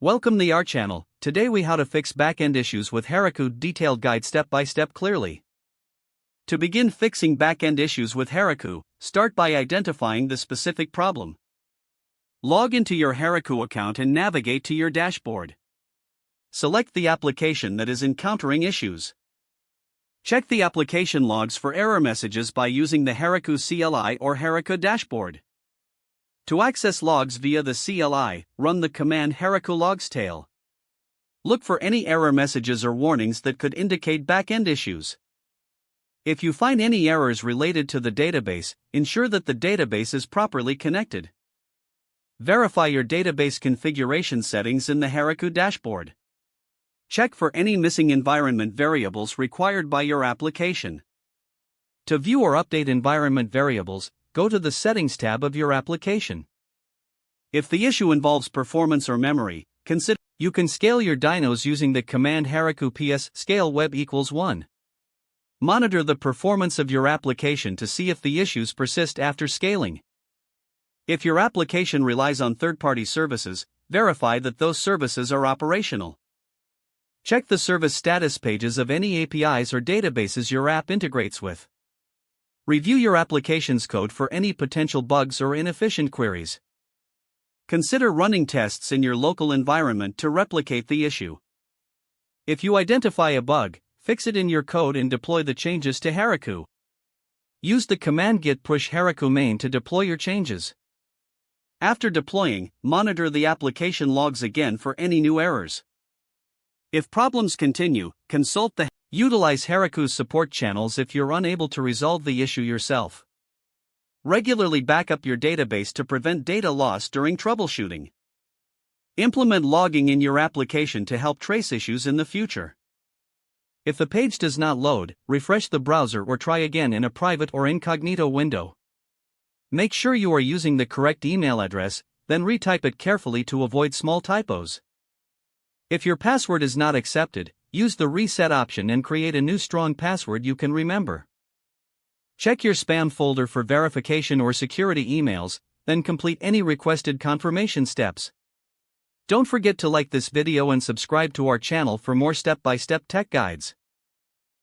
Welcome to our channel. Today we how to fix backend issues with Heroku, detailed guide step by step clearly. To begin fixing backend issues with Heroku, start by identifying the specific problem. Log into your Heroku account and navigate to your dashboard. Select the application that is encountering issues. Check the application logs for error messages by using the Heroku CLI or Heroku dashboard. To access logs via the CLI, run the command Heroku logs tail. Look for any error messages or warnings that could indicate backend issues. If you find any errors related to the database, ensure that the database is properly connected. Verify your database configuration settings in the Heroku dashboard. Check for any missing environment variables required by your application. To view or update environment variables, go to the Settings tab of your application. If the issue involves performance or memory, consider you can scale your dynos using the command Heroku ps scale web equals 1. Monitor the performance of your application to see if the issues persist after scaling. If your application relies on third-party services, verify that those services are operational. Check the service status pages of any APIs or databases your app integrates with. Review your application's code for any potential bugs or inefficient queries. Consider running tests in your local environment to replicate the issue. If you identify a bug, fix it in your code and deploy the changes to Heroku. Use the command git push Heroku main to deploy your changes. After deploying, monitor the application logs again for any new errors. If problems continue, utilize Heroku's support channels if you're unable to resolve the issue yourself. Regularly back up your database to prevent data loss during troubleshooting. Implement logging in your application to help trace issues in the future. If the page does not load, refresh the browser or try again in a private or incognito window. Make sure you are using the correct email address, then retype it carefully to avoid small typos. If your password is not accepted, use the reset option and create a new strong password you can remember. Check your spam folder for verification or security emails, then complete any requested confirmation steps. Don't forget to like this video and subscribe to our channel for more step-by-step tech guides.